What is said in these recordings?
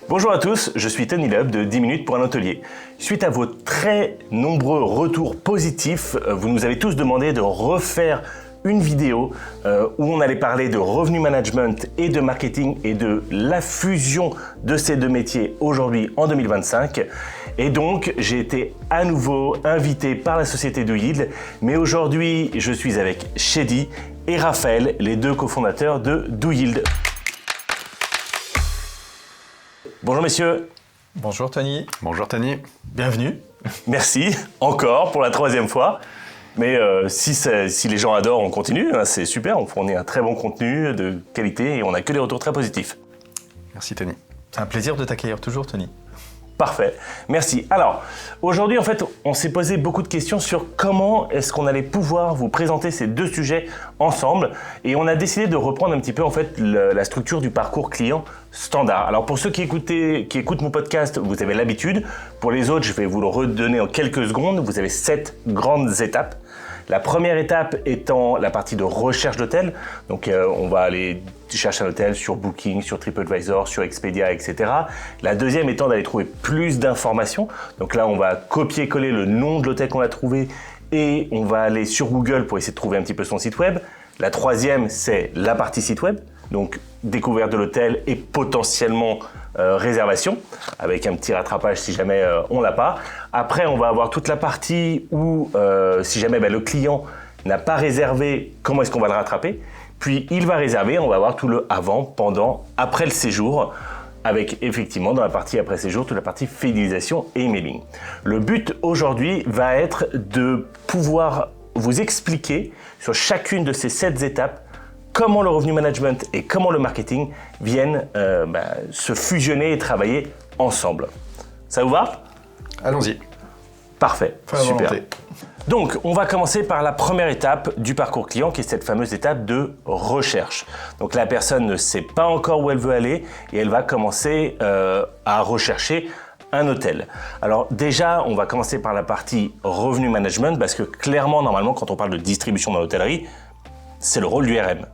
Bonjour à tous, je suis Tony Loeb de 10 minutes pour un hôtelier. Suite à vos très nombreux retours positifs, vous nous avez tous demandé de refaire une vidéo où on allait parler de revenu management et de marketing et de la fusion de ces deux métiers aujourd'hui en 2025. Et donc, j'ai été à nouveau invité par la société DoYield, mais aujourd'hui, je suis avec Shedi et Raphaël, les deux cofondateurs de DoYield. Bonjour messieurs. Bonjour Tony. Bonjour Tony. Bienvenue. Merci, encore pour la troisième fois. Mais si les gens adorent, on continue, hein, c'est super, on fournit un très bon contenu de qualité et on a que des retours très positifs. Merci Tony. C'est un plaisir de t'accueillir toujours Tony. Parfait, merci. Alors, aujourd'hui, en fait, on s'est posé beaucoup de questions sur comment est-ce qu'on allait pouvoir vous présenter ces deux sujets ensemble. Et on a décidé de reprendre un petit peu, en fait, la structure du parcours client standard. Alors, pour ceux qui écoutent mon podcast, vous avez l'habitude. Pour les autres, je vais vous le redonner en quelques secondes. Vous avez 7 grandes étapes. La première étape étant la partie de recherche d'hôtel. Donc, on va aller chercher un hôtel sur Booking, sur TripAdvisor, sur Expedia, etc. La deuxième étant d'aller trouver plus d'informations. Donc là, on va copier-coller le nom de l'hôtel qu'on a trouvé et on va aller sur Google pour essayer de trouver un petit peu son site web. La troisième, c'est la partie site web. Donc, découverte de l'hôtel et potentiellement réservation, avec un petit rattrapage si jamais on l'a pas. Après, on va avoir toute la partie où, si jamais le client n'a pas réservé, comment est-ce qu'on va le rattraper? Puis, il va réserver, on va avoir tout le avant, pendant, après le séjour, avec effectivement, dans la partie après séjour, toute la partie fidélisation et emailing. Le but aujourd'hui va être de pouvoir vous expliquer sur chacune de ces 7 étapes comment le revenu management et comment le marketing viennent se fusionner et travailler ensemble. Ça vous va? Allons-y. Parfait, super. Volonté. Donc, on va commencer par la première étape du parcours client, qui est cette fameuse étape de recherche. Donc, la personne ne sait pas encore où elle veut aller et elle va commencer à rechercher un hôtel. Alors déjà, on va commencer par la partie revenu management, parce que clairement, normalement, quand on parle de distribution dans l'hôtellerie, c'est le rôle du RM.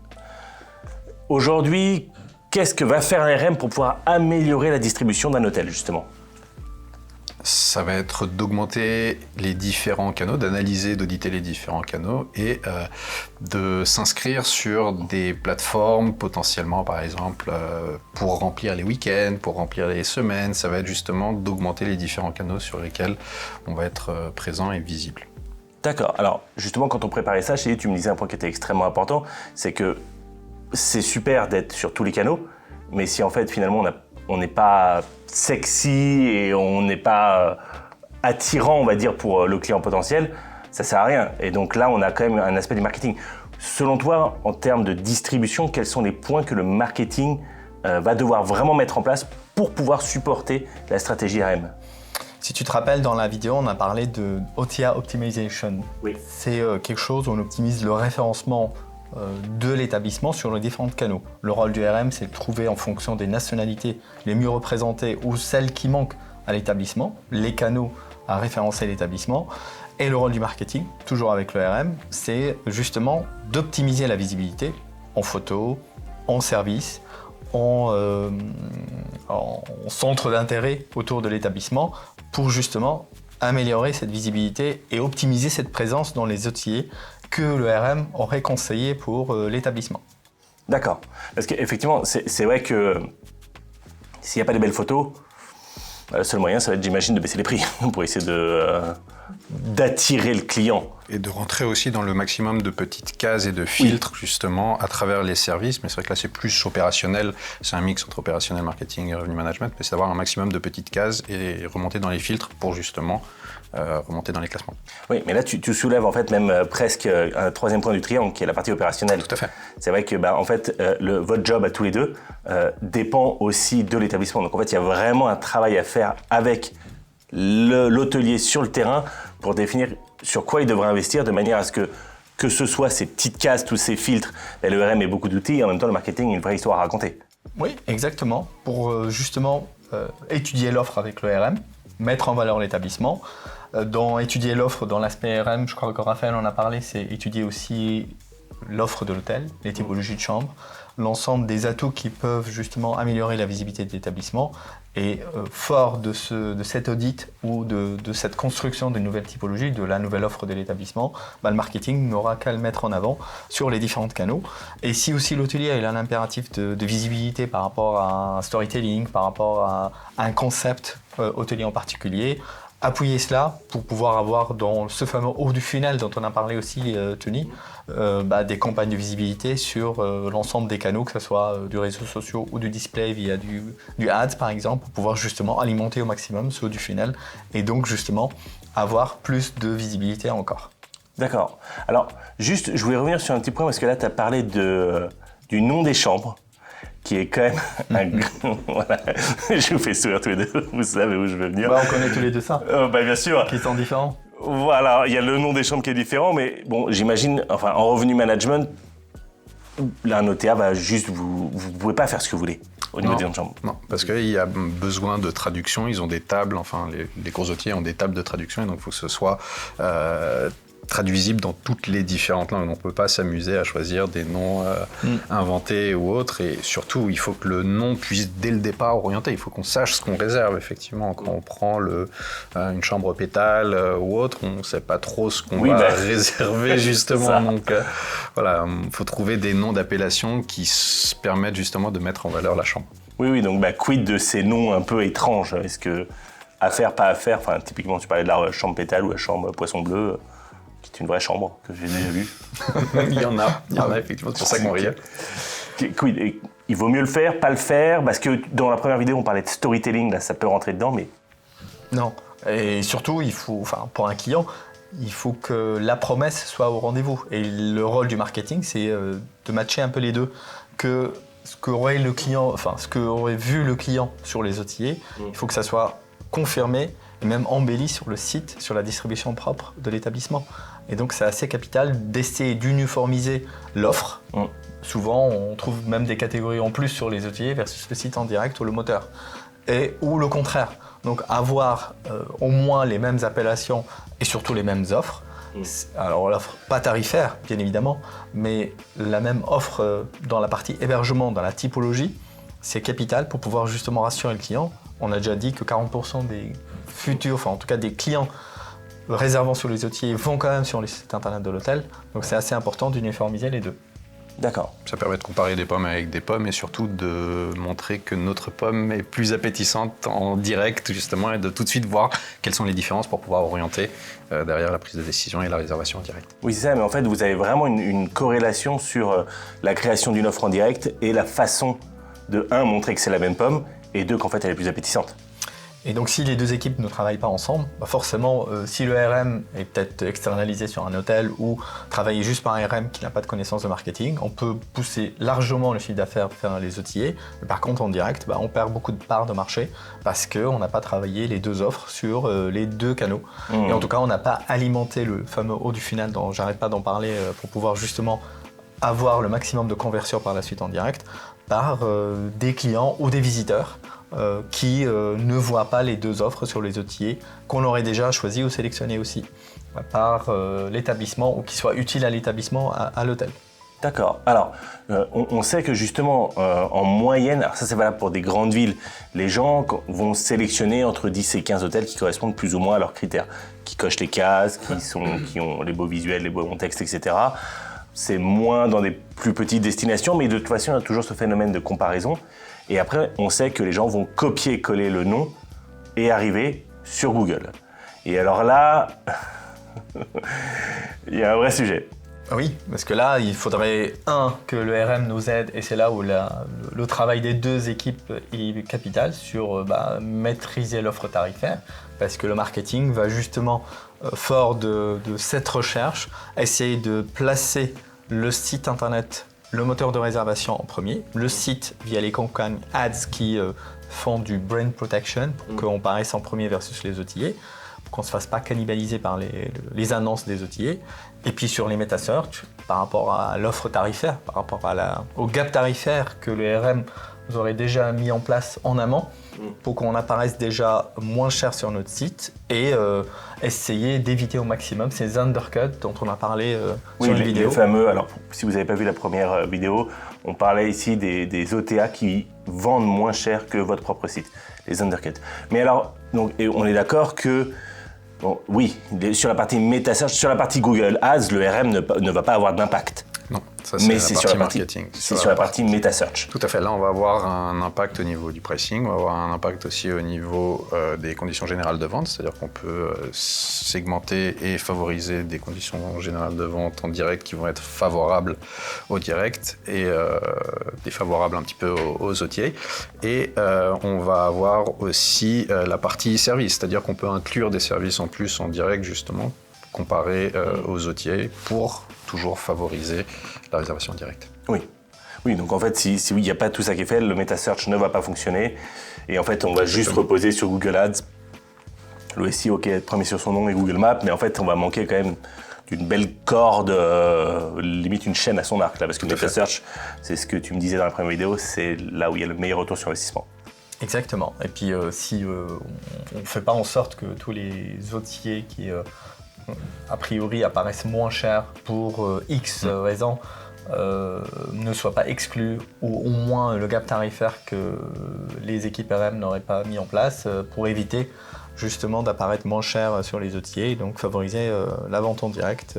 Aujourd'hui, qu'est-ce que va faire un RM pour pouvoir améliorer la distribution d'un hôtel, justement? Ça va être d'augmenter les différents canaux, d'analyser, d'auditer les différents canaux et de s'inscrire sur des plateformes potentiellement, par exemple, pour remplir les week-ends, pour remplir les semaines. Ça va être justement d'augmenter les différents canaux sur lesquels on va être présent et visible. D'accord. Alors, justement, quand on préparait ça, Chélie, tu me disais un point qui était extrêmement important, c'est que c'est super d'être sur tous les canaux, mais si en fait, finalement, on n'est pas sexy et on n'est pas attirant, on va dire, pour le client potentiel, ça sert à rien. Et donc là, on a quand même un aspect du marketing. Selon toi, en termes de distribution, quels sont les points que le marketing va devoir vraiment mettre en place pour pouvoir supporter la stratégie RM? Si tu te rappelles, dans la vidéo, on a parlé de OTA Optimization. Oui. C'est quelque chose où on optimise le référencement de l'établissement sur les différents canaux. Le rôle du RM, c'est de trouver en fonction des nationalités les mieux représentées ou celles qui manquent à l'établissement, les canaux à référencer l'établissement. Et le rôle du marketing, toujours avec le RM, c'est justement d'optimiser la visibilité en photo, en service, en centre d'intérêt autour de l'établissement pour justement améliorer cette visibilité et optimiser cette présence dans les hôteliers que le RM aurait conseillé pour l'établissement. D'accord. Parce qu'effectivement, c'est vrai que s'il n'y a pas de belles photos, le seul moyen, ça va être, j'imagine, de baisser les prix pour essayer d'attirer le client. Et de rentrer aussi dans le maximum de petites cases et de filtres, justement, à travers les services. Mais c'est vrai que là, c'est plus opérationnel. C'est un mix entre opérationnel, marketing et revenu management. Mais c'est d'avoir un maximum de petites cases et remonter dans les filtres pour, justement, remonter dans les classements. Oui, mais là, tu soulèves en fait même presque un troisième point du triangle, qui est la partie opérationnelle. Tout à fait. C'est vrai que en fait, votre job à tous les deux dépend aussi de l'établissement. Donc en fait, il y a vraiment un travail à faire avec l'hôtelier sur le terrain pour définir sur quoi il devrait investir de manière à ce que ce soit ces petites cases, tous ces filtres, le RM ait beaucoup d'outils et en même temps le marketing une vraie histoire à raconter. Oui, exactement. Pour justement étudier l'offre avec le RM, mettre en valeur l'établissement. Dans étudier l'offre dans l'aspect RM, je crois que Raphaël en a parlé, c'est étudier aussi l'offre de l'hôtel, les typologies de chambres, l'ensemble des atouts qui peuvent justement améliorer la visibilité de l'établissement. Et fort de cet audit ou de cette construction d'une nouvelle typologie, de la nouvelle offre de l'établissement, le marketing n'aura qu'à le mettre en avant sur les différents canaux. Et si aussi l'hôtelier il a un impératif de visibilité par rapport à un storytelling, par rapport à un concept hôtelier en particulier, appuyer cela pour pouvoir avoir dans ce fameux haut du funnel dont on a parlé aussi, Tony, des campagnes de visibilité sur l'ensemble des canaux, que ce soit du réseau social ou du display via du ads par exemple, pour pouvoir justement alimenter au maximum ce haut du funnel et donc justement avoir plus de visibilité encore. D'accord. Alors juste, je voulais revenir sur un petit point parce que là tu as parlé du nom des chambres, qui est quand même voilà. Je vous fais sourire tous les deux, vous savez où je veux venir. On connaît tous les deux ça. Bien sûr. Qui sont différents. Voilà, il y a le nom des chambres qui est différent, mais bon, j'imagine, enfin, en revenu management, là, un OTA va juste, vous pouvez pas faire ce que vous voulez au niveau des chambres. Non, parce qu'il y a besoin de traduction, ils ont des tables, enfin, les cours hôteliers ont des tables de traduction, et donc il faut que ce soit traduisible dans toutes les différentes langues. On ne peut pas s'amuser à choisir des noms inventés ou autres, et surtout, il faut que le nom puisse dès le départ orienter. Il faut qu'on sache ce qu'on réserve, effectivement. Quand on prend une chambre pétale ou autre, on ne sait pas trop ce qu'on va réserver, justement. Donc, voilà, il faut trouver des noms d'appellation qui permettent justement de mettre en valeur la chambre. Oui, donc quid de ces noms un peu étranges? Est-ce que à faire, pas à faire? Enfin, typiquement, tu parlais de la chambre pétale ou la chambre poisson bleu, qui est une vraie chambre que j'ai déjà vue. Il y en a effectivement, c'est pour ça qu'on riait. Quid, il vaut mieux le faire, pas le faire, parce que dans la première vidéo, on parlait de storytelling, là, ça peut rentrer dedans, mais... Non, et surtout, pour un client, il faut que la promesse soit au rendez-vous. Et le rôle du marketing, c'est de matcher un peu les deux. Que ce qu'aurait vu le client sur les outillés, il faut que ça soit confirmé et même embelli sur le site, sur la distribution propre de l'établissement. Et donc c'est assez capital d'essayer d'uniformiser l'offre. Souvent, on trouve même des catégories en plus sur les outillés versus le site en direct ou le moteur. Ou le contraire. Donc avoir au moins les mêmes appellations et surtout les mêmes offres. Alors l'offre pas tarifaire, bien évidemment, mais la même offre dans la partie hébergement, dans la typologie, c'est capital pour pouvoir justement rassurer le client. On a déjà dit que 40% des futurs, enfin en tout cas des clients réservant sur les outillés vont quand même sur les sites internet de l'hôtel. Donc c'est assez important d'uniformiser les deux. D'accord. Ça permet de comparer des pommes avec des pommes et surtout de montrer que notre pomme est plus appétissante en direct justement et de tout de suite voir quelles sont les différences pour pouvoir orienter derrière la prise de décision et la réservation en direct. Oui, c'est ça, mais en fait, vous avez vraiment une corrélation sur la création d'une offre en direct et la façon de, montrer que c'est la même pomme et deux, qu'en fait, elle est plus appétissante. Et donc si les deux équipes ne travaillent pas ensemble, forcément, si le RM est peut-être externalisé sur un hôtel ou travailler juste par un RM qui n'a pas de connaissance de marketing, on peut pousser largement le chiffre d'affaires vers les outillés. Mais par contre, en direct, on perd beaucoup de parts de marché parce qu'on n'a pas travaillé les deux offres sur les deux canaux. Et en tout cas, on n'a pas alimenté le fameux haut du funnel dont j'arrête pas d'en parler pour pouvoir justement avoir le maximum de conversion par la suite en direct par des clients ou des visiteurs qui ne voient pas les deux offres sur les outillés qu'on aurait déjà choisi ou sélectionné aussi par l'établissement ou qui soient utiles à l'établissement, à l'hôtel. D'accord. Alors, on sait que justement, en moyenne, alors ça c'est valable pour des grandes villes, les gens vont sélectionner entre 10 et 15 hôtels qui correspondent plus ou moins à leurs critères, qui cochent les cases, qui ont les beaux visuels, les beaux textes, etc. C'est moins dans des plus petites destinations, mais de toute façon, il y a toujours ce phénomène de comparaison. Et après, on sait que les gens vont copier-coller le nom et arriver sur Google. Et alors là, il y a un vrai sujet. Oui, parce que là, il faudrait, que le RM nous aide, et c'est là où le travail des deux équipes est capital sur maîtriser l'offre tarifaire, parce que le marketing va justement, fort de cette recherche, essayer de placer le site internet, le moteur de réservation en premier, le site via les campagnes ads qui font du brand protection pour qu'on paraisse en premier versus les outillés, pour qu'on ne se fasse pas cannibaliser par les annonces des outillés. Et puis sur les meta-search, par rapport à l'offre tarifaire, par rapport au gap tarifaire que le RM vous aurez déjà mis en place en amont pour qu'on apparaisse déjà moins cher sur notre site et essayer d'éviter au maximum ces undercuts dont on a parlé sur la vidéo. Les fameux, alors si vous n'avez pas vu la première vidéo, on parlait ici des OTA qui vendent moins cher que votre propre site, les undercuts. Mais alors, donc, et on est d'accord que, bon, oui, sur la partie meta-search, sur la partie Google Ads, le RM ne va pas avoir d'impact. Non, ça Mais c'est c'est la sur partie la partie marketing. C'est sur la partie meta-search. Tout à fait. Là, on va avoir un impact au niveau du pricing, on va avoir un impact aussi au niveau des conditions générales de vente, c'est-à-dire qu'on peut segmenter et favoriser des conditions générales de vente en direct qui vont être favorables au direct et défavorables un petit peu aux OTA. Et on va avoir aussi la partie service, c'est-à-dire qu'on peut inclure des services en plus en direct justement comparé aux OTA pour toujours favoriser la réservation directe. Oui, donc en fait, si il n'y a pas tout ça qui est fait, le meta-search ne va pas fonctionner. Et en fait, on va juste reposer sur Google Ads. Le SEO, ok, être premier sur son nom et Google Maps, mais en fait, on va manquer quand même d'une belle corde, limite une chaîne à son arc, là, parce que le meta-search, c'est ce que tu me disais dans la première vidéo, c'est là où il y a le meilleur retour sur investissement. Exactement. Et puis, si on ne fait pas en sorte que tous les OTA qui, a priori, apparaissent moins chers pour X raisons, ne soient pas exclus, ou au moins le gap tarifaire que les équipes RM n'auraient pas mis en place pour éviter justement d'apparaître moins cher sur les OTA, et donc favoriser la vente en direct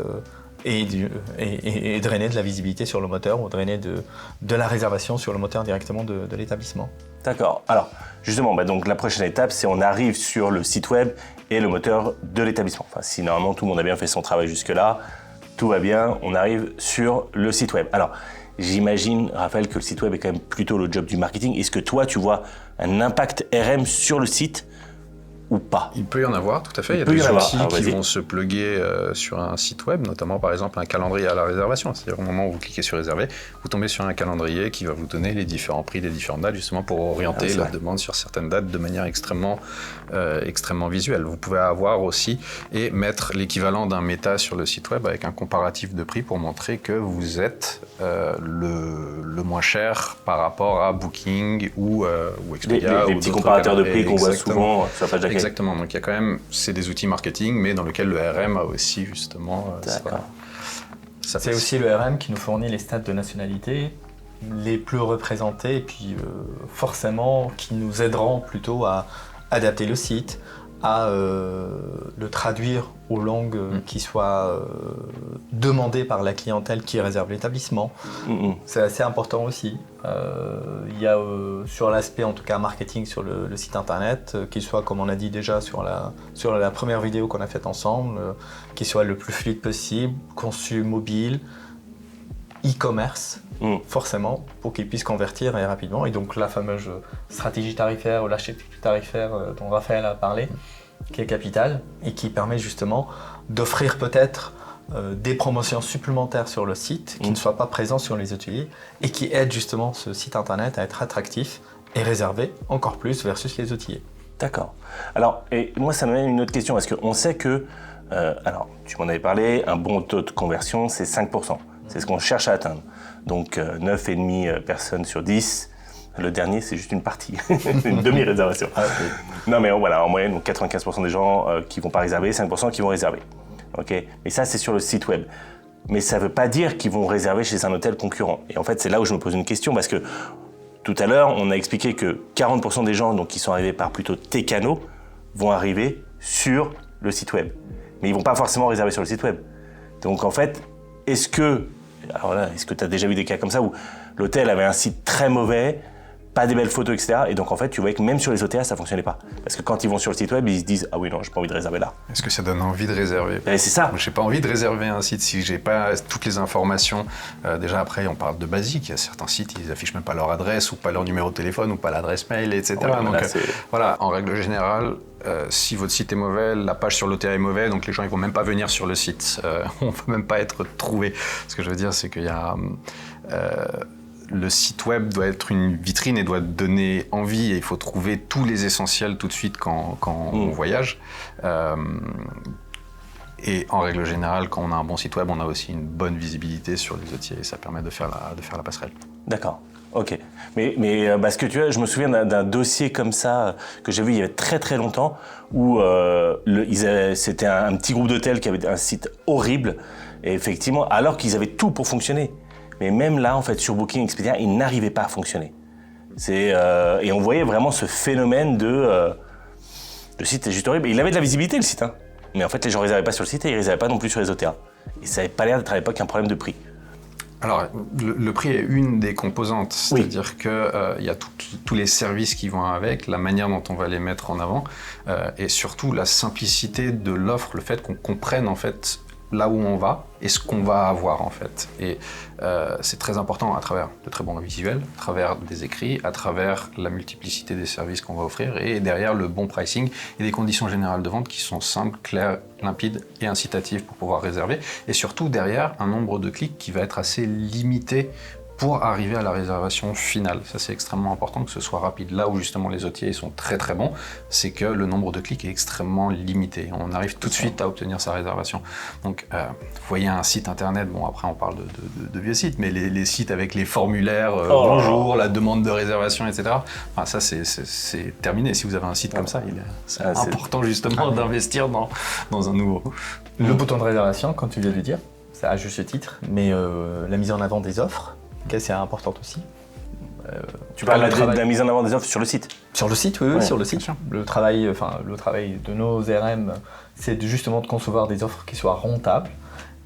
et drainer de la visibilité sur le moteur, ou drainer de la réservation sur le moteur directement de l'établissement. D'accord. Alors, justement, donc la prochaine étape, c'est on arrive sur le site web et le moteur de l'établissement. Enfin, si normalement tout le monde a bien fait son travail jusque-là, tout va bien, on arrive sur le site web. Alors, j'imagine, Raphaël, que le site web est quand même plutôt le job du marketing. Est-ce que toi, tu vois un impact RM sur le site ou pas? Il peut y en avoir, tout à fait. Il y a des outils qui vont se plugger sur un site web, notamment par exemple un calendrier à la réservation. C'est-à-dire au moment où vous cliquez sur réserver, vous tombez sur un calendrier qui va vous donner les différents prix des différentes dates, justement pour orienter la demande sur certaines dates de manière extrêmement visuelle. Vous pouvez avoir aussi et mettre l'équivalent d'un méta sur le site web avec un comparatif de prix pour montrer que vous êtes le moins cher par rapport à Booking ou Expedia. Les petits comparateurs de prix qu'on voit souvent sur la page d'accueil. Exactement, donc il y a quand même, c'est des outils marketing, mais dans lesquels le RM a aussi justement... C'est aussi le RM qui nous fournit les stats de nationalité les plus représentés, et puis forcément qui nous aideront plutôt à adapter le site, à le traduire aux langues qui soient demandées par la clientèle qui réserve l'établissement. C'est assez important aussi. Il y a sur l'aspect en tout cas marketing sur le site internet, qu'il soit comme on a dit déjà sur la première vidéo qu'on a faite ensemble, qu'il soit le plus fluide possible, conçu mobile, e-commerce, forcément, pour qu'ils puissent convertir et rapidement. Et donc la fameuse stratégie tarifaire ou l'architecture tarifaire dont Raphaël a parlé, qui est capitale et qui permet justement d'offrir peut-être des promotions supplémentaires sur le site qui ne soient pas présentes sur les ateliers et qui aident justement ce site internet à être attractif et réservé encore plus versus les outils. D'accord. Alors, et moi ça m'amène une autre question, parce qu'on sait que, alors tu m'en avais parlé, un bon taux de conversion c'est 5%. C'est ce qu'on cherche à atteindre. Donc 9,5 personnes sur 10. Le dernier, c'est juste une partie, une demi-réservation. Non, mais voilà, en moyenne, donc 95% des gens qui ne vont pas réserver, 5% qui vont réserver. Okay, mais ça, c'est sur le site web. Mais ça ne veut pas dire qu'ils vont réserver chez un hôtel concurrent. Et en fait, c'est là où je me pose une question, parce que tout à l'heure, on a expliqué que 40% des gens donc, qui sont arrivés par plutôt tes canaux vont arriver sur le site web. Mais ils ne vont pas forcément réserver sur le site web. Donc en fait, est-ce que tu as déjà vu des cas comme ça où l'hôtel avait un site très mauvais, pas des belles photos, etc. Et donc en fait, tu voyais que même sur les OTA, ça fonctionnait pas. Parce que quand ils vont sur le site web, ils se disent « Ah oui, non, j'ai pas envie de réserver là ». Est-ce que ça donne envie de réserver ? C'est ça. J'ai pas envie de réserver un site si j'ai pas toutes les informations. Déjà après, on parle de basique. Il y a certains sites, ils affichent même pas leur adresse ou pas leur numéro de téléphone ou pas l'adresse mail, etc. Ouais, donc voilà, en règle générale, si votre site est mauvais, la page sur l'OTA est mauvaise, donc les gens ils vont même pas venir sur le site. On va même pas être trouvé. Ce que je veux dire, c'est qu'il y a le site web doit être une vitrine et doit donner envie, et il faut trouver tous les essentiels tout de suite quand on voyage. Et en règle générale, quand on a un bon site web, on a aussi une bonne visibilité sur les OTA et ça permet de faire la passerelle. D'accord. Ok. Mais parce que tu vois, je me souviens d'un dossier comme ça que j'ai vu il y avait très très longtemps où c'était un petit groupe d'hôtels qui avait un site horrible et effectivement, alors qu'ils avaient tout pour fonctionner. Mais même là, en fait, sur Booking, Expedia, ils n'arrivaient pas à fonctionner. Et on voyait vraiment ce phénomène le site est juste horrible. Et il avait de la visibilité, le site, hein. Mais en fait, les gens ne réservaient pas sur le site et ils ne réservaient pas non plus sur les OTA. Et ça n'avait pas l'air d'être à l'époque un problème de prix. Alors, le prix est une des composantes, c'est-à-dire que y a tous les services qui vont avec, la manière dont on va les mettre en avant, et surtout la simplicité de l'offre, le fait qu'on comprenne en fait là où on va et ce qu'on va avoir en fait. Et c'est très important à travers de très bons visuels, à travers des écrits, à travers la multiplicité des services qu'on va offrir et derrière le bon pricing et des conditions générales de vente qui sont simples, claires, limpides et incitatives pour pouvoir réserver. Et surtout derrière un nombre de clics qui va être assez limité pour arriver à la réservation finale. Ça, c'est extrêmement important que ce soit rapide. Là où justement les OTA sont très très bons, c'est que le nombre de clics est extrêmement limité. On arrive tout de suite à obtenir sa réservation. Donc, vous voyez un site internet, bon après on parle de vieux sites, mais les sites avec les formulaires, bonjour, la demande de réservation, etc. Enfin, ça, c'est terminé. Si vous avez un site comme ça, c'est important justement d'investir dans un nouveau. Le bouton de réservation, comme tu viens de le dire, c'est à juste titre, mais la mise en avant des offres, c'est importante aussi. Tu parles de la mise en avant des offres sur le site? Sur le site, oui, sur le site. Le travail de nos RM, c'est justement de concevoir des offres qui soient rentables.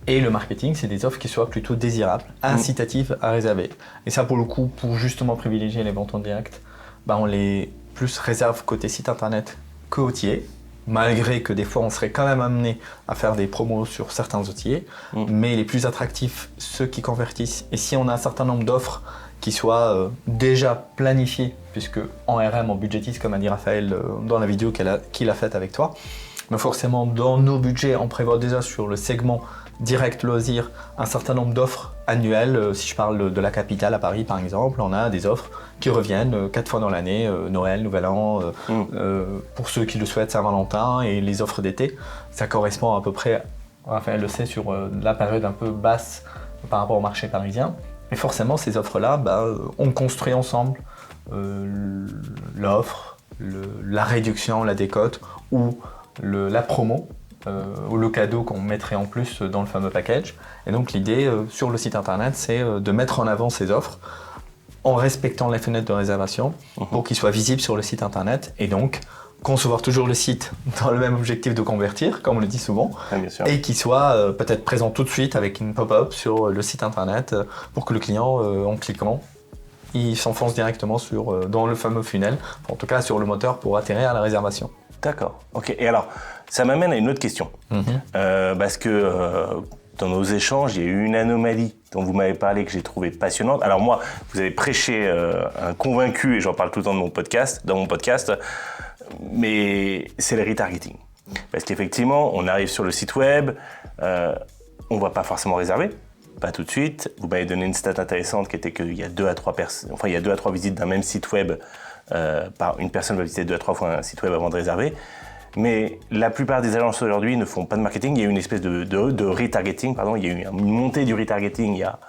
Et le marketing, c'est des offres qui soient plutôt désirables, incitatives à réserver. Et ça, pour le coup, pour justement privilégier les ventes en direct, on les plus réserve côté site internet que OTA. Malgré que des fois on serait quand même amené à faire des promos sur certains OTA, mais les plus attractifs, ceux qui convertissent. Et si on a un certain nombre d'offres qui soient déjà planifiées, puisque en RM, on budgétise, comme a dit Raphaël dans la vidéo qu'il a faite avec toi, mais forcément dans nos budgets, on prévoit déjà sur le segment direct loisir un certain nombre d'offres annuelles. Si je parle de la capitale à Paris par exemple, on a des offres qui reviennent 4 fois dans l'année, Noël, Nouvel An, pour ceux qui le souhaitent, Saint-Valentin et les offres d'été. Ça correspond à peu près, Raphaël le sait, sur la période un peu basse par rapport au marché parisien. Et forcément, ces offres-là, on construit ensemble l'offre, la réduction, la décote ou la promo. Ou le cadeau qu'on mettrait en plus dans le fameux package. Et donc l'idée sur le site internet, c'est de mettre en avant ces offres en respectant les fenêtres de réservation pour qu'ils soient visibles sur le site internet et donc concevoir toujours le site dans le même objectif de convertir, comme on le dit souvent, et qu'il soit peut-être présent tout de suite avec une pop-up sur le site internet pour que le client, en cliquant, il s'enfonce directement dans le fameux funnel, en tout cas sur le moteur pour atterrir à la réservation. D'accord, ok. Et alors, ça m'amène à une autre question. Parce que dans nos échanges, il y a eu une anomalie dont vous m'avez parlé que j'ai trouvée passionnante. Alors moi, vous avez prêché un convaincu, et j'en parle tout le temps dans mon podcast, mais c'est le retargeting. Parce qu'effectivement, on arrive sur le site web, on ne va pas forcément réserver, pas tout de suite. Vous m'avez donné une stat intéressante qui était qu'il y a 2 à 3 visites d'un même site web. Une personne va visiter 2 à 3 fois un site web avant de réserver. Mais la plupart des agences aujourd'hui ne font pas de marketing. Il y a eu une espèce de retargeting, pardon. Il y a eu une montée du retargeting il y a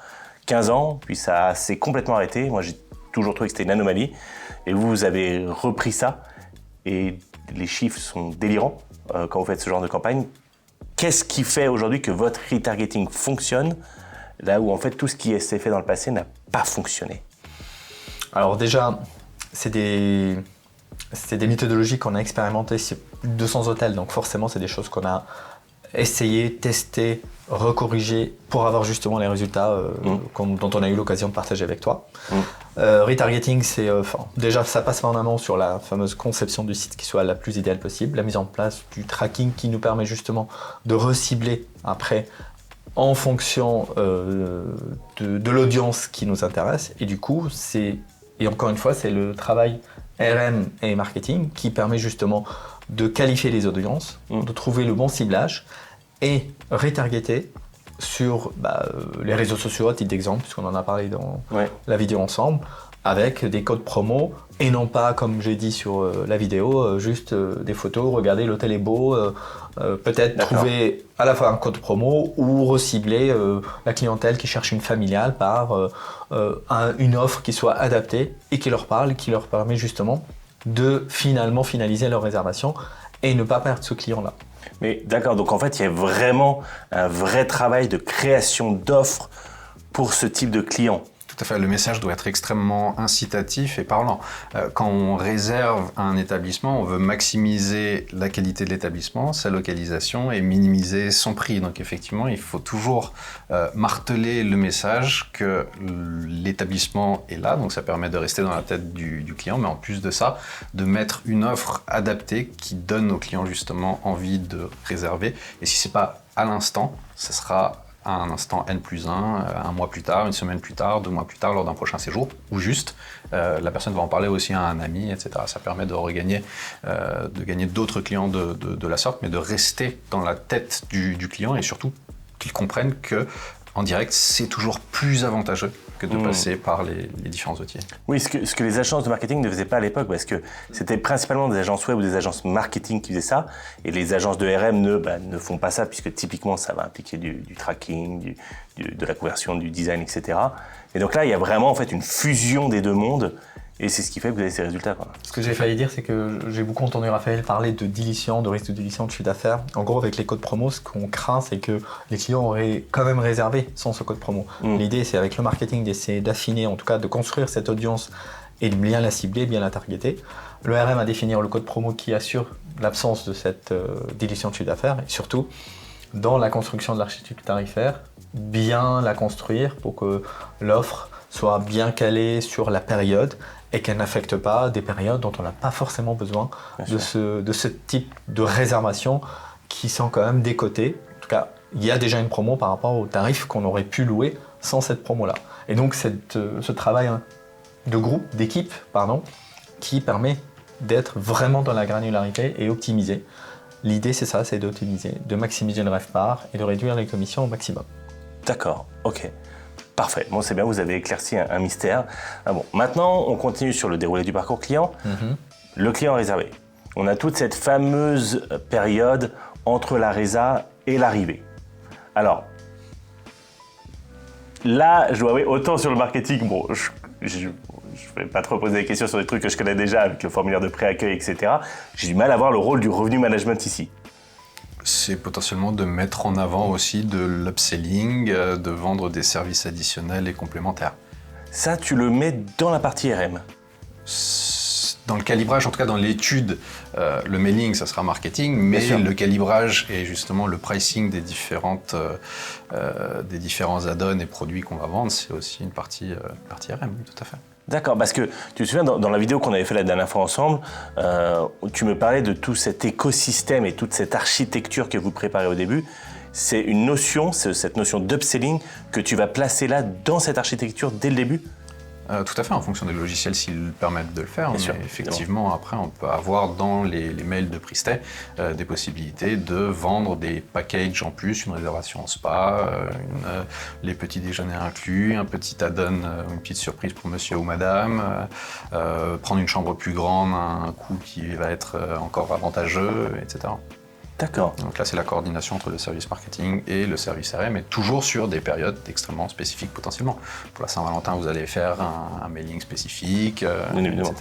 15 ans, puis ça s'est complètement arrêté. Moi, j'ai toujours trouvé que c'était une anomalie. Et vous avez repris ça, et les chiffres sont délirants quand vous faites ce genre de campagne. Qu'est-ce qui fait aujourd'hui que votre retargeting fonctionne, là où en fait tout ce qui s'est fait dans le passé n'a pas fonctionné? Alors déjà, c'est des méthodologies qu'on a expérimentées sur 200 hôtels, donc forcément c'est des choses qu'on a essayé, testé, recorrigé pour avoir justement les résultats dont on a eu l'occasion de partager avec toi. Retargeting, déjà ça passe en amont sur la fameuse conception du site qui soit la plus idéale possible, la mise en place du tracking qui nous permet justement de recibler après en fonction de l'audience qui nous intéresse, et du coup et encore une fois, c'est le travail RM et marketing qui permet justement de qualifier les audiences, de trouver le bon ciblage et retargeter sur les réseaux sociaux, à titre d'exemple, puisqu'on en a parlé dans la vidéo ensemble, avec des codes promo et non pas, comme j'ai dit sur la vidéo, juste des photos, regardez l'hôtel est beau, peut-être trouver à la fois un code promo ou recibler la clientèle qui cherche une familiale par une offre qui soit adaptée et qui leur parle, qui leur permet justement de finalement finaliser leur réservation et ne pas perdre ce client-là. Mais d'accord, donc en fait, il y a vraiment un vrai travail de création d'offres pour ce type de client. Tout à fait, le message doit être extrêmement incitatif et parlant. Quand on réserve un établissement, on veut maximiser la qualité de l'établissement, sa localisation et minimiser son prix. Donc effectivement, il faut toujours marteler le message que l'établissement est là, donc ça permet de rester dans la tête du client, mais en plus de ça, de mettre une offre adaptée qui donne aux clients justement envie de réserver. Et si c'est pas à l'instant, ce sera à un instant N+1, un mois plus tard, une semaine plus tard, 2 mois plus tard, lors d'un prochain séjour, ou juste, la personne va en parler aussi à un ami, etc. Ça permet de regagner, de gagner d'autres clients de la sorte, mais de rester dans la tête du client et surtout qu'il comprenne que en direct, c'est toujours plus avantageux que de passer par les différents outils. Oui, ce que les agences de marketing ne faisaient pas à l'époque, parce que c'était principalement des agences web ou des agences marketing qui faisaient ça, et les agences de RM ne font pas ça, puisque typiquement, ça va impliquer du tracking, de la conversion, du design, etc. Et donc là, il y a vraiment en fait une fusion des deux mondes, et c'est ce qui fait que vous avez ces résultats, quoi. Ce que j'ai failli dire, c'est que j'ai beaucoup entendu Raphaël parler de dilution, de risque de dilution de chiffre d'affaires. En gros, avec les codes promo, ce qu'on craint, c'est que les clients auraient quand même réservé sans ce code promo. L'idée, c'est avec le marketing d'essayer d'affiner, en tout cas de construire cette audience et de bien la cibler, bien la targeter. Le RM a définir le code promo qui assure l'absence de cette dilution de chiffre d'affaires et surtout, dans la construction de l'architecture tarifaire, bien la construire pour que l'offre soit bien calée sur la période et qu'elle n'affecte pas des périodes dont on n'a pas forcément besoin de ce type de réservation qui sont quand même décotées. En tout cas, il y a déjà une promo par rapport aux tarifs qu'on aurait pu louer sans cette promo-là. Et donc, ce travail de groupe, d'équipe, qui permet d'être vraiment dans la granularité et optimisé. L'idée, c'est ça, c'est d'optimiser, de maximiser le RevPAR et de réduire les commissions au maximum. D'accord, ok. Parfait, bon c'est bien, vous avez éclairci un mystère. Ah bon, maintenant, on continue sur le déroulé du parcours client. Le client réservé. On a toute cette fameuse période entre la résa et l'arrivée. Alors, là, je dois avouer, autant sur le marketing, bon, je ne vais pas trop poser des questions sur des trucs que je connais déjà avec le formulaire de pré-accueil, etc. J'ai du mal à voir le rôle du revenu management ici. C'est potentiellement de mettre en avant aussi de l'upselling, de vendre des services additionnels et complémentaires. Ça, tu le mets dans la partie RM. Dans le calibrage, en tout cas dans l'étude, le mailing, ça sera marketing, mais le calibrage et justement le pricing des différents add-ons et produits qu'on va vendre, c'est aussi une partie RM, tout à fait. D'accord, parce que tu te souviens, dans la vidéo qu'on avait fait la dernière fois ensemble, tu me parlais de tout cet écosystème et toute cette architecture que vous préparez au début. C'est une notion, cette notion d'upselling que tu vas placer là dans cette architecture dès le début ? Tout à fait, en fonction des logiciels s'ils permettent de le faire. Bien sûr, effectivement, après, on peut avoir dans les mails de Pristay des possibilités de vendre des packages en plus, une réservation en spa, les petits déjeuners inclus, un petit add-on, une petite surprise pour monsieur ou madame, prendre une chambre plus grande à un coût qui va être encore avantageux, etc. D'accord. Donc là, c'est la coordination entre le service marketing et le service RM, et toujours sur des périodes extrêmement spécifiques potentiellement. Pour la Saint-Valentin, vous allez faire un mailing spécifique, etc.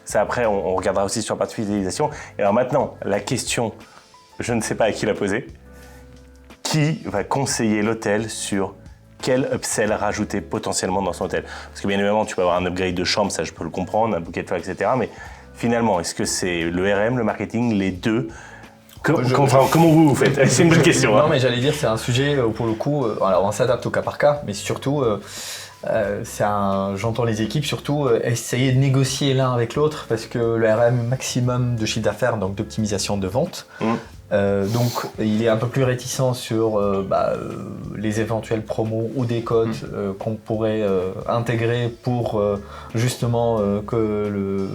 Ça, après, on regardera aussi sur la partie fidélisation. Et alors maintenant, la question, je ne sais pas à qui la poser. Qui va conseiller l'hôtel sur quel upsell rajouter potentiellement dans son hôtel ? Parce que bien évidemment, tu peux avoir un upgrade de chambre, ça je peux le comprendre, un bouquet de fleurs, etc. Mais finalement, est-ce que c'est le RM, le marketing, les deux ? Comment vous faites ? C'est une bonne question. Non, mais j'allais dire, c'est un sujet, pour le coup, alors on s'adapte au cas par cas, mais surtout, j'entends les équipes surtout essayer de négocier l'un avec l'autre, parce que le RM maximum de chiffre d'affaires, donc d'optimisation de vente, donc il est un peu plus réticent sur les éventuels promos ou des codes qu'on pourrait intégrer pour justement que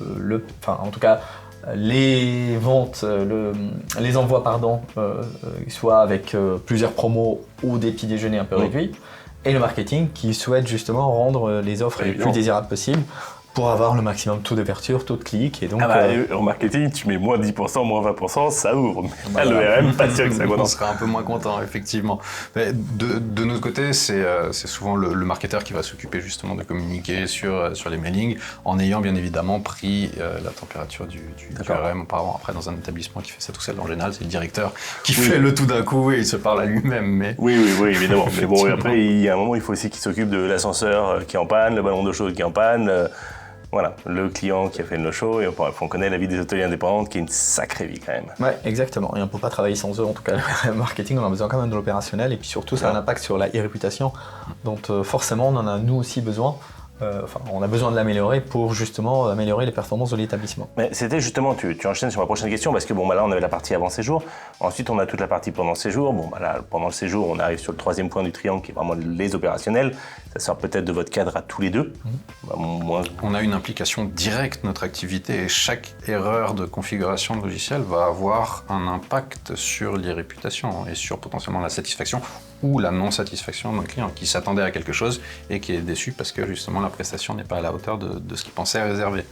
en tout cas, les ventes, les envois soient avec plusieurs promos ou des petits déjeuners un peu réduits, et le marketing qui souhaite justement rendre les offres les plus désirables possibles Pour avoir le maximum de taux d'ouverture, taux de clic. Et donc, en marketing, tu mets moins 10%, moins 20%, ça ouvre. Mais le RM, pas sûr que ça On condense. sera un peu moins content, effectivement. Mais de notre côté, c'est souvent le marketeur qui va s'occuper justement de communiquer sur les mailings, en ayant bien évidemment pris la température du RM auparavant. Après, dans un établissement qui fait ça tout seul, en général, c'est le directeur qui fait le tout d'un coup et il se parle à lui-même. Mais... Oui, évidemment. Mais bon, après, il y a un moment, il faut aussi qu'il s'occupe de l'ascenseur qui est en panne, le ballon d'eau chaude qui est en panne. Voilà, le client qui a fait le no-show, et on connaît la vie des hôteliers indépendants qui est une sacrée vie quand même. Ouais, exactement. Et on ne peut pas travailler sans eux, en tout cas, le marketing, on a besoin quand même de l'opérationnel, et puis surtout, ça a un impact sur la e-réputation, dont forcément, on en a nous aussi besoin. On a besoin de l'améliorer pour justement améliorer les performances de l'établissement. Mais c'était justement, tu enchaînes sur ma prochaine question, parce que là, on avait la partie avant séjour, ensuite on a toute la partie pendant séjour. Là, pendant le séjour, on arrive sur le troisième point du triangle, qui est vraiment les opérationnels. Ça sort peut-être de votre cadre à tous les deux. On a une implication directe de notre activité, et chaque erreur de configuration de logiciel va avoir un impact sur les réputations et sur potentiellement la satisfaction ou la non-satisfaction d'un client qui s'attendait à quelque chose et qui est déçu parce que justement la prestation n'est pas à la hauteur de ce qu'il pensait réserver.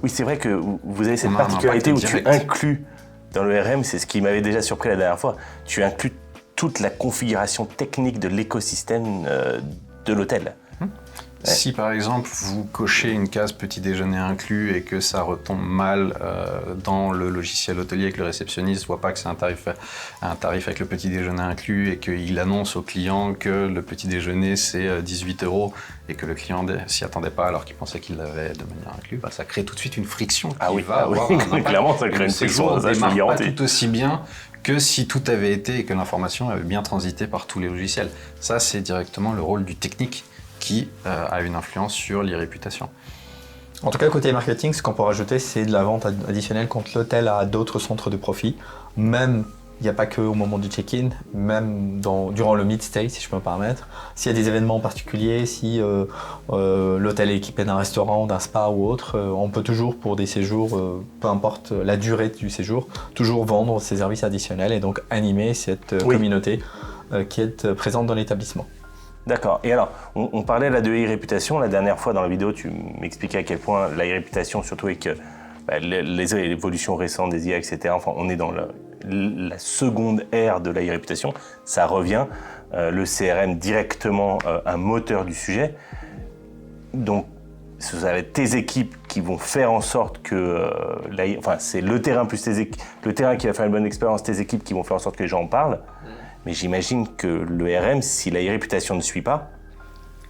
Oui, c'est vrai que vous avez cette particularité où tu inclus dans le RM, c'est ce qui m'avait déjà surpris la dernière fois, tu inclus toute la configuration technique de l'écosystème de l'hôtel. Si par exemple vous cochez une case petit déjeuner inclus et que ça retombe mal dans le logiciel hôtelier et que le réceptionniste ne voit pas que c'est un tarif avec le petit déjeuner inclus et qu'il annonce au client que le petit déjeuner c'est 18 € et que le client s'y attendait pas alors qu'il pensait qu'il l'avait de manière inclue, ça crée tout de suite une friction qui va avoir un impact. Clairement, ça crée une friction, ça je peux le garantir. Pas tout aussi bien que si tout avait été et que l'information avait bien transité par tous les logiciels. Ça, c'est directement le rôle du technique qui a une influence sur les réputations. En tout cas, côté marketing, ce qu'on peut rajouter, c'est de la vente additionnelle quand l'hôtel a d'autres centres de profit. Même, il n'y a pas qu'au moment du check-in, même durant le mid-stay, si je peux me permettre. S'il y a des événements particuliers, si l'hôtel est équipé d'un restaurant, d'un spa ou autre, on peut toujours, pour des séjours, peu importe la durée du séjour, toujours vendre ces services additionnels et donc animer cette communauté qui est présente dans l'établissement. D'accord. Et alors, on parlait là de e-réputation. La dernière fois dans la vidéo, tu m'expliquais à quel point la e-réputation, surtout avec les évolutions récentes des IA, etc. Enfin, on est dans la seconde ère de la e-réputation. Ça revient. Le CRM directement un moteur du sujet. Donc, ce va être tes équipes qui vont faire en sorte que c'est le terrain plus tes équipes, le terrain qui va faire une bonne expérience, tes équipes qui vont faire en sorte que les gens en parlent. Mais j'imagine que le RM, si la réputation ne suit pas...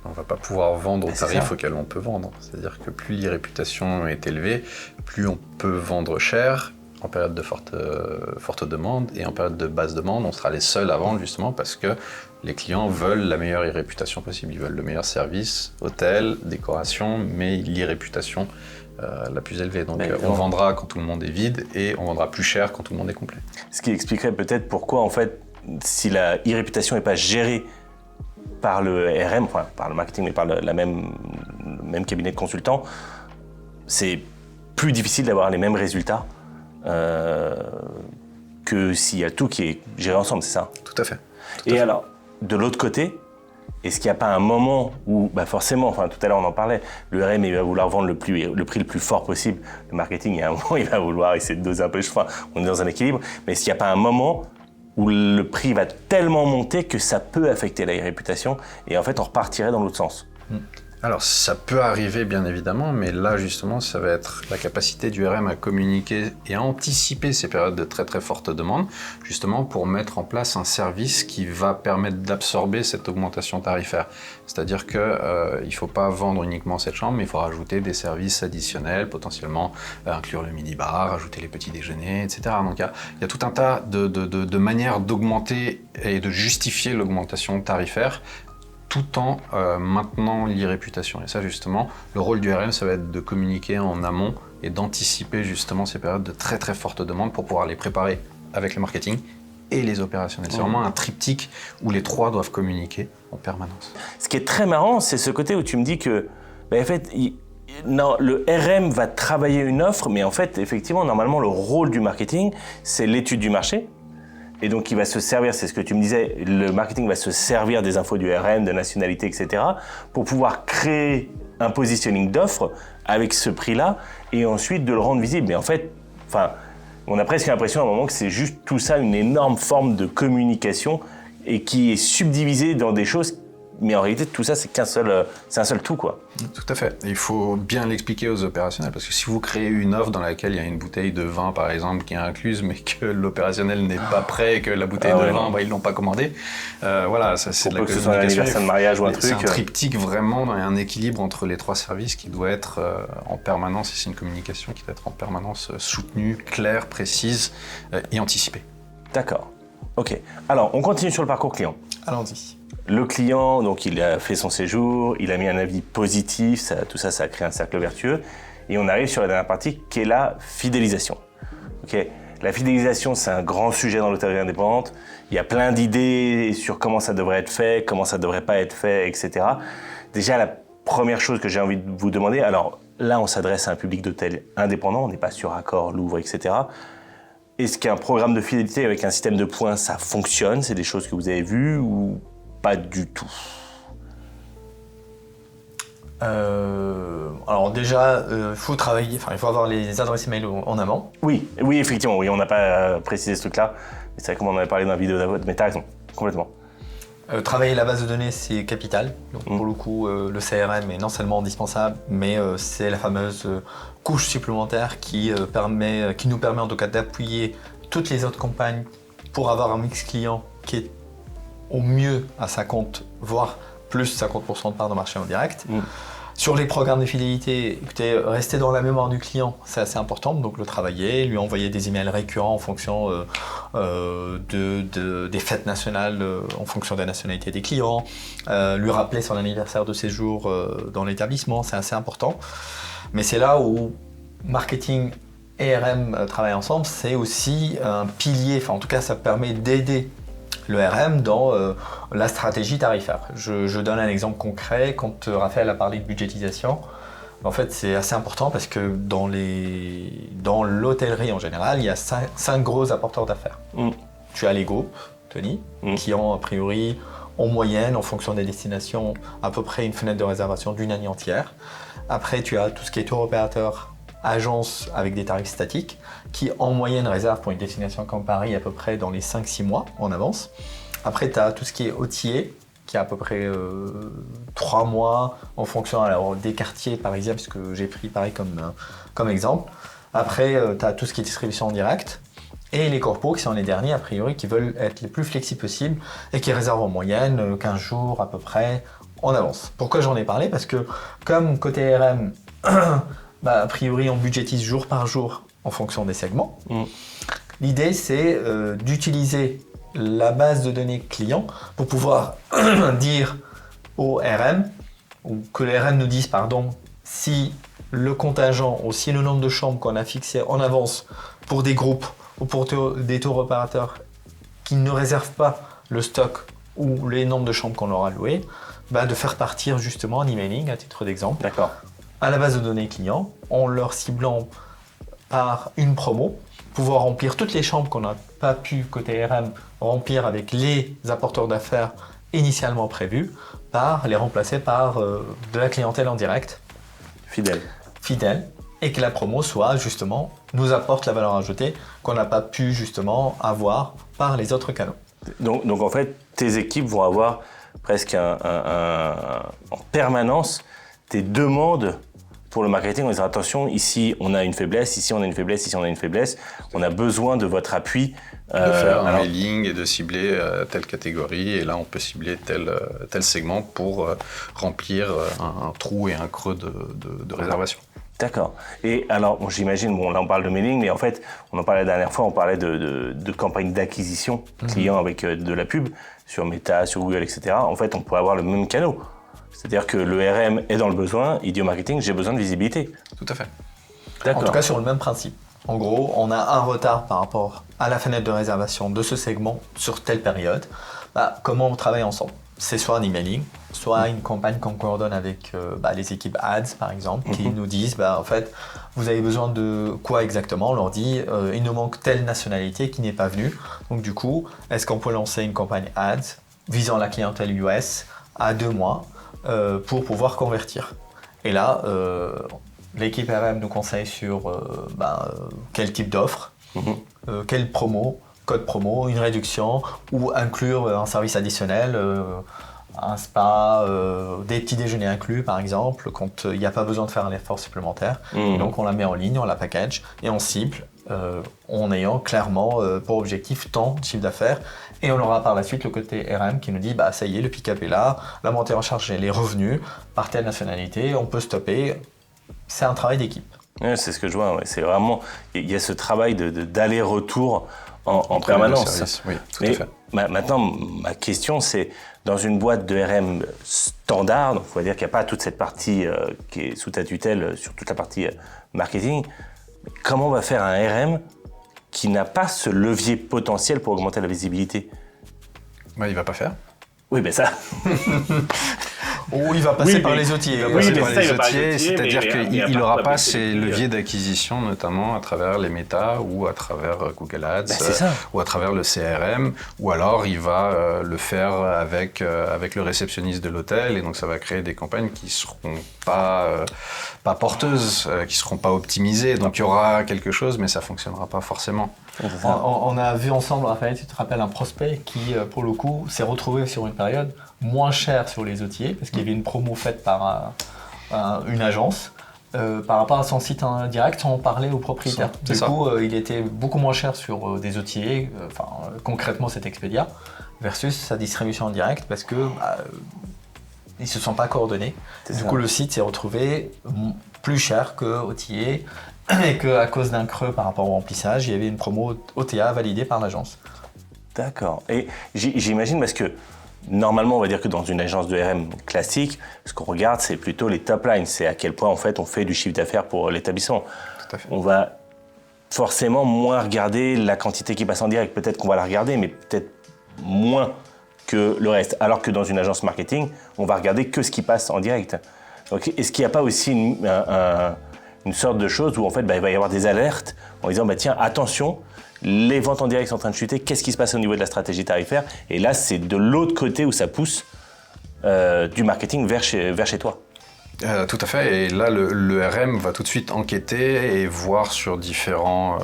On ne va pas pouvoir vendre au tarif auquel on peut vendre. C'est-à-dire que plus l'e-réputation est élevée, plus on peut vendre cher en période de forte demande, et en période de basse demande, on sera les seuls à vendre justement parce que les clients veulent la meilleure e-réputation possible. Ils veulent le meilleur service, hôtel, décoration, mais l'e-réputation la plus élevée. Donc on vendra quand tout le monde est vide et on vendra plus cher quand tout le monde est complet. Ce qui expliquerait peut-être pourquoi en fait, si la e-réputation n'est pas gérée par le RM, enfin par le marketing, mais par le même cabinet de consultants, c'est plus difficile d'avoir les mêmes résultats que s'il y a tout qui est géré ensemble, c'est ça? Tout à fait. Et alors, de l'autre côté, est-ce qu'il n'y a pas un moment où, forcément, tout à l'heure on en parlait, le RM il va vouloir vendre le prix le plus fort possible, le marketing, il y a un moment il va vouloir essayer de doser un peu, on est dans un équilibre, mais est-ce qu'il n'y a pas un moment où le prix va tellement monter que ça peut affecter la réputation et en fait on repartirait dans l'autre sens? Alors ça peut arriver bien évidemment, mais là justement ça va être la capacité du RM à communiquer et à anticiper ces périodes de très très forte demande, justement pour mettre en place un service qui va permettre d'absorber cette augmentation tarifaire. C'est-à-dire qu'il ne faut pas vendre uniquement cette chambre, mais il faut rajouter des services additionnels, potentiellement inclure le mini-bar, ajouter les petits déjeuners, etc. Donc il y a tout un tas de manières d'augmenter et de justifier l'augmentation tarifaire, tout en maintenant l'e-réputation. Et ça, justement, le rôle du RM, ça va être de communiquer en amont et d'anticiper justement ces périodes de très très forte demande pour pouvoir les préparer avec le marketing et les opérationnels. C'est vraiment un triptyque où les trois doivent communiquer en permanence. Ce qui est très marrant, c'est ce côté où tu me dis que, en fait, le RM va travailler une offre, mais en fait, effectivement, normalement, le rôle du marketing, c'est l'étude du marché. Et donc, il va se servir, c'est ce que tu me disais, le marketing va se servir des infos du RM, de nationalité, etc., pour pouvoir créer un positioning d'offre avec ce prix-là et ensuite de le rendre visible. Mais en fait, on a presque l'impression à un moment que c'est juste tout ça, une énorme forme de communication et qui est subdivisée dans des choses. Mais en réalité, tout ça, c'est un seul tout, quoi. Tout à fait. Il faut bien l'expliquer aux opérationnels, parce que si vous créez une offre dans laquelle il y a une bouteille de vin, par exemple, qui est incluse, mais que l'opérationnel n'est pas prêt, et que la bouteille de vin, ils l'ont pas commandée, voilà, ça c'est de la communication. Que ce soit un anniversaire de mariage ou un truc. C'est un triptyque vraiment, il y a un équilibre entre les trois services qui doit être en permanence, et c'est une communication qui doit être en permanence soutenue, claire, précise et anticipée. D'accord. Ok. Alors, on continue sur le parcours client. Allons-y. Le client, donc il a fait son séjour, il a mis un avis positif, tout ça, ça a créé un cercle vertueux. Et on arrive sur la dernière partie qui est la fidélisation. Okay. La fidélisation, c'est un grand sujet dans l'hôtellerie indépendante. Il y a plein d'idées sur comment ça devrait être fait, comment ça ne devrait pas être fait, etc. Déjà, la première chose que j'ai envie de vous demander, alors là, on s'adresse à un public d'hôtels indépendants, on n'est pas sur Accor, Louvre, etc. Est-ce qu'un programme de fidélité avec un système de points, ça fonctionne? C'est des choses que vous avez vues ou pas du tout? Alors déjà, il faut travailler, il faut avoir les adresses email en amont. Oui, effectivement, oui, on n'a pas précisé ce truc-là. C'est vrai qu'on en avait parlé dans la vidéo d'avant, mais t'as raison, complètement. Travailler la base de données, c'est capital. Donc pour le coup, le CRM est non seulement indispensable, mais c'est la fameuse couche supplémentaire qui nous permet en tout cas d'appuyer toutes les autres campagnes pour avoir un mix client qui est au mieux à 50, voire plus 50% de part de marché en direct. Sur les programmes de fidélité, écoutez, rester dans la mémoire du client, c'est assez important, donc le travailler, lui envoyer des emails récurrents en fonction des fêtes nationales, en fonction de la nationalité des clients, lui rappeler son anniversaire de séjour dans l'établissement, c'est assez important. Mais c'est là où marketing et RM travaillent ensemble, c'est aussi un pilier, en tout cas ça permet d'aider le RM dans la stratégie tarifaire. Je donne un exemple concret. Quand Raphaël a parlé de budgétisation, en fait c'est assez important parce que dans l'hôtellerie en général, il y a 5 gros apporteurs d'affaires. Tu as les groupes, Tony, qui ont a priori en moyenne, en fonction des destinations, à peu près une fenêtre de réservation d'une année entière. Après tu as tout ce qui est tour opérateur, agence avec des tarifs statiques qui en moyenne réservent pour une destination comme Paris à peu près dans les 5-6 mois en avance. Après tu as tout ce qui est hôtelier qui a à peu près 3 mois en fonction des quartiers parisiens puisque j'ai pris Paris comme exemple. Après tu as tout ce qui est distribution en direct et les corpos qui sont les derniers a priori qui veulent être les plus flexibles possibles et qui réservent en moyenne 15 jours à peu près en avance. Pourquoi j'en ai parlé? Parce que comme côté RM a priori, on budgétise jour par jour en fonction des segments. L'idée, c'est d'utiliser la base de données client pour pouvoir dire au RM, ou que les RM nous disent, si le contingent ou si le nombre de chambres qu'on a fixé en avance pour des groupes ou pour des tours opérateurs qui ne réservent pas le stock ou les nombres de chambres qu'on leur a loué, de faire partir justement un emailing à titre d'exemple. D'accord. À la base de données clients, en leur ciblant par une promo, pouvoir remplir toutes les chambres qu'on n'a pas pu, côté RM, remplir avec les apporteurs d'affaires initialement prévus, les remplacer par de la clientèle en direct. Fidèle. Et que la promo soit justement, nous apporte la valeur ajoutée qu'on n'a pas pu justement avoir par les autres canaux. Donc en fait, tes équipes vont avoir presque en permanence des demandes pour le marketing, on va dire attention, ici on a une faiblesse, ici on a une faiblesse, ici on a une faiblesse, on a besoin de votre appui. De faire un mailing et de cibler telle catégorie, et là on peut cibler tel segment pour remplir un trou et un creux de réservation. D'accord. Et alors, j'imagine, là on parle de mailing, mais en fait, on en parlait la dernière fois, on parlait de campagne d'acquisition client avec de la pub sur Meta, sur Google, etc. En fait, on pourrait avoir le même canal. C'est-à-dire que le RM est dans le besoin, il dit au marketing, j'ai besoin de visibilité. Tout à fait. En tout cas, sur le même principe. En gros, on a un retard par rapport à la fenêtre de réservation de ce segment sur telle période. Comment on travaille ensemble? C'est soit un emailing, soit une campagne qu'on coordonne avec les équipes ads par exemple, qui nous disent en fait vous avez besoin de quoi exactement? On leur dit il nous manque telle nationalité qui n'est pas venue. Donc du coup, est-ce qu'on peut lancer une campagne ads visant la clientèle US à 2 mois pour pouvoir convertir? Et là, l'équipe RM nous conseille sur quel type d'offre, quelle promo, code promo, une réduction ou inclure un service additionnel, un spa, des petits déjeuners inclus par exemple, quand il n'y a pas besoin de faire un effort supplémentaire. Donc on la met en ligne, on la package et on cible en ayant clairement pour objectif tant de chiffre d'affaires. Et on aura par la suite le côté RM qui nous dit ça y est, le pick-up est là, la montée en charge et les revenus par telle nationalité, on peut stopper. C'est un travail d'équipe. Ouais, c'est ce que je vois, ouais. C'est vraiment, il y a ce travail d'aller-retour en permanence. Oui, tout à fait. Maintenant, ma question, c'est, dans une boîte de RM standard, donc on va dire qu'il n'y a pas toute cette partie qui est sous ta tutelle, sur toute la partie marketing, comment on va faire un RM qui n'a pas ce levier potentiel pour augmenter la visibilité? Il ne va pas faire. Oui, mais ça... Ou il va passer par les outils. C'est-à-dire qu'il n'aura pas ces leviers d'acquisition, notamment à travers les méta ou à travers Google Ads ou à travers le CRM, ou alors il va le faire avec le réceptionniste de l'hôtel, et donc ça va créer des campagnes qui ne seront pas porteuses, qui ne seront pas optimisées. Donc il y aura quelque chose, mais ça ne fonctionnera pas forcément. On a vu ensemble, Raphaël, tu te rappelles, un prospect qui, pour le coup, s'est retrouvé sur une période moins chère sur les outils, parce qu'il y avait une promo faite par une agence, par rapport à son site direct sans parler au propriétaire. Du coup, il était beaucoup moins cher sur des outils, concrètement c'est Expedia, versus sa distribution en direct, parce que ils ne se sont pas coordonnés. Du coup, le site s'est retrouvé plus cher que OTA, et qu'à cause d'un creux par rapport au remplissage, il y avait une promo OTA validée par l'agence. D'accord. Et j'imagine, parce que normalement, on va dire que dans une agence de RM classique, ce qu'on regarde, c'est plutôt les top lines. C'est à quel point, en fait, on fait du chiffre d'affaires pour l'établissement. Tout à fait. On va forcément moins regarder la quantité qui passe en direct. Peut-être qu'on va la regarder, mais peut-être moins que le reste. Alors que dans une agence marketing, on va regarder que ce qui passe en direct. Donc, est-ce qu'il n'y a pas aussi une sorte de chose où, en fait, il va y avoir des alertes en disant, tiens, attention, les ventes en direct sont en train de chuter, qu'est-ce qui se passe au niveau de la stratégie tarifaire? Et là, c'est de l'autre côté où ça pousse du marketing vers chez toi. Tout à fait, et là le RM va tout de suite enquêter et voir sur différents,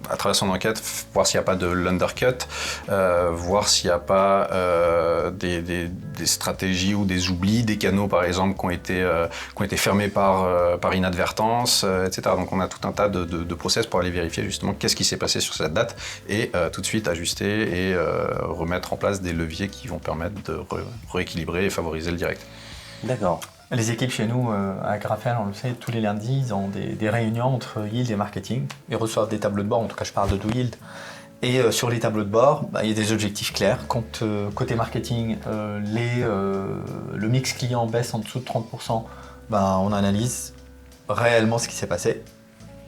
à travers son enquête, voir s'il n'y a pas de l'undercut, voir s'il n'y a pas des stratégies ou des oublis, des canaux par exemple qui ont été fermés par inadvertance, etc. Donc on a tout un tas de process pour aller vérifier justement qu'est-ce qui s'est passé sur cette date et tout de suite ajuster et remettre en place des leviers qui vont permettre de rééquilibrer et favoriser le direct. D'accord. Les équipes chez nous, à Raphaël, on le sait, tous les lundis, ils ont des réunions entre Yield et marketing. Ils reçoivent des tableaux de bord, en tout cas je parle de Do Yield. Et sur les tableaux de bord, il y a des objectifs clairs. Quand côté marketing, le mix client baisse en dessous de 30%, on analyse réellement ce qui s'est passé.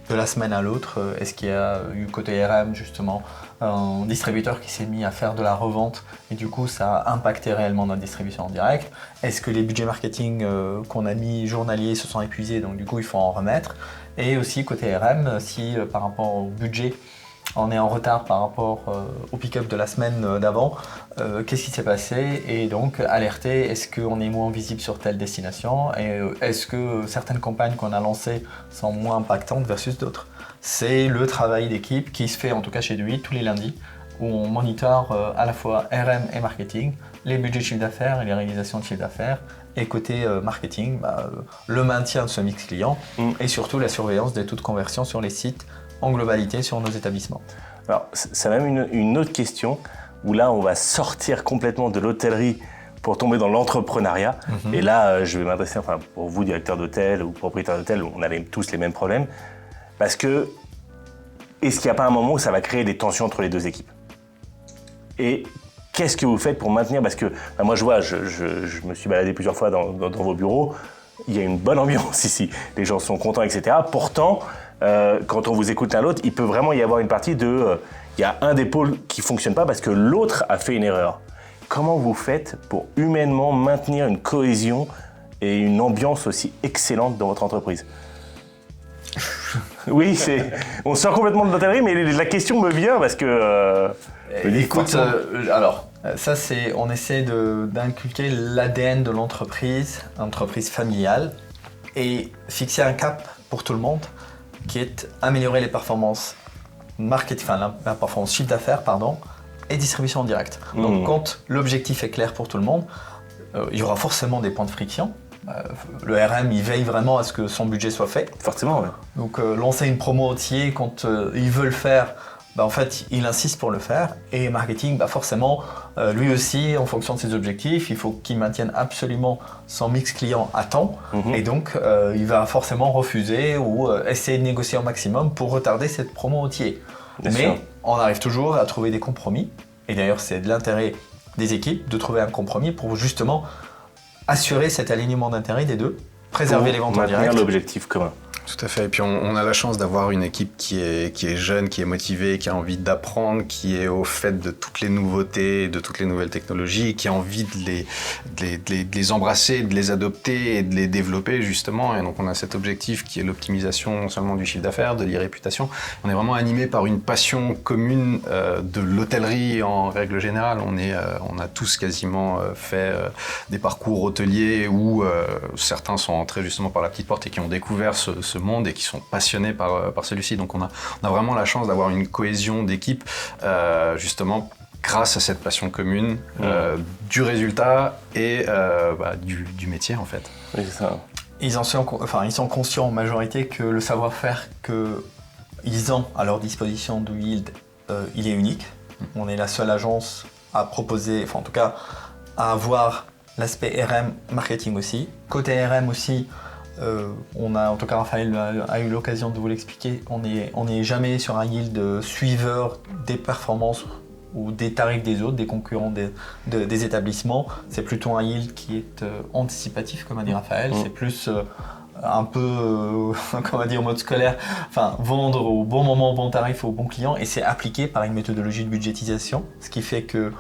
De la semaine à l'autre, est-ce qu'il y a eu côté RM justement un distributeur qui s'est mis à faire de la revente et du coup ça a impacté réellement notre distribution en direct? Est-ce que les budgets marketing qu'on a mis journaliers se sont épuisés, donc du coup il faut en remettre? Et aussi côté RM, si par rapport au budget on est en retard par rapport au pick-up de la semaine d'avant, qu'est-ce qui s'est passé? Et donc alerter, est-ce qu'on est moins visible sur telle destination? Et est-ce que certaines campagnes qu'on a lancées sont moins impactantes versus d'autres? C'est le travail d'équipe qui se fait en tout cas chez DUI tous les lundis, où on monitore à la fois RM et marketing, les budgets de chiffre d'affaires et les réalisations de chiffre d'affaires, et côté marketing, le maintien de ce mix client et surtout la surveillance des taux de conversion sur les sites en globalité sur nos établissements. Alors, c'est même une autre question où là, on va sortir complètement de l'hôtellerie pour tomber dans l'entrepreneuriat. Et là, je vais m'adresser, pour vous, directeur d'hôtel ou propriétaire d'hôtel, on a tous les mêmes problèmes. Parce que, est-ce qu'il n'y a pas un moment où ça va créer des tensions entre les deux équipes? Et qu'est-ce que vous faites pour maintenir? Parce que moi, je vois, je me suis baladé plusieurs fois dans vos bureaux. Il y a une bonne ambiance ici. Les gens sont contents, etc. Pourtant, quand on vous écoute l'un l'autre, il peut vraiment y avoir une partie de... Il y a un des pôles qui ne fonctionne pas parce que l'autre a fait une erreur. Comment vous faites pour humainement maintenir une cohésion et une ambiance aussi excellente dans votre entreprise? Oui, on sort complètement de l'hôtellerie, mais la question me vient parce que... Écoute, alors, ça on essaie d'inculquer l'ADN de l'entreprise familiale, et fixer un cap pour tout le monde qui est améliorer les performances la performance chiffre d'affaires, et distribution en direct. Donc quand l'objectif est clair pour tout le monde, il y aura forcément des points de friction. Le RM, il veille vraiment à ce que son budget soit fait. Forcément, oui. Donc lancer une promo entière quand il veut le faire, en fait, il insiste pour le faire. Et marketing, forcément, lui aussi, en fonction de ses objectifs, il faut qu'il maintienne absolument son mix client à temps. Et donc, il va forcément refuser ou essayer de négocier au maximum pour retarder cette promo entière. Mais on arrive toujours à trouver des compromis. Et d'ailleurs, c'est de l'intérêt des équipes de trouver un compromis pour justement assurer cet alignement d'intérêt des deux, préserver les ventes en direct. Maintenir l'objectif commun. Tout à fait. Et puis on a la chance d'avoir une équipe qui est jeune, qui est motivée, qui a envie d'apprendre, qui est au fait de toutes les nouveautés, de toutes les nouvelles technologies, qui a envie de les embrasser, de les adopter et de les développer justement. Et donc on a cet objectif qui est l'optimisation non seulement du chiffre d'affaires, de l'e-réputation. On est vraiment animé par une passion commune de l'hôtellerie en règle générale. On a tous quasiment fait des parcours hôteliers où certains sont entrés justement par la petite porte et qui ont découvert ce monde et qui sont passionnés par celui-ci. Donc on a vraiment la chance d'avoir une cohésion d'équipe justement grâce à cette passion commune du résultat et du métier en fait. Oui, c'est ça. Ils sont conscients en majorité que le savoir-faire qu'ils ont à leur disposition de Yield, il est unique. On est la seule agence à proposer, en tout cas à avoir l'aspect RM marketing aussi. Côté RM aussi, en tout cas Raphaël a eu l'occasion de vous l'expliquer, on n'est jamais sur un yield suiveur des performances ou des tarifs des autres, des concurrents des établissements. C'est plutôt un yield qui est anticipatif, comme a dit Raphaël. C'est plus un peu, comment dire, en mode scolaire, vendre au bon moment, au bon tarif, au bon client, et c'est appliqué par une méthodologie de budgétisation, ce qui fait que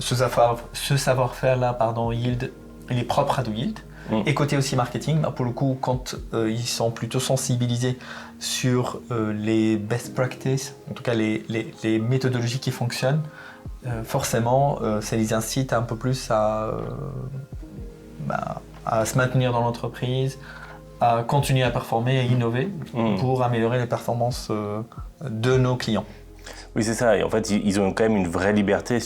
ce savoir-faire-là, Yield, il est propre à Do Yield. Et côté aussi marketing, pour le coup, quand ils sont plutôt sensibilisés sur les best practices, en tout cas les méthodologies qui fonctionnent, forcément, ça les incite un peu plus à se maintenir dans l'entreprise, à continuer à performer, à innover pour améliorer les performances de nos clients. Oui, c'est ça. Et en fait, ils ont quand même une vraie liberté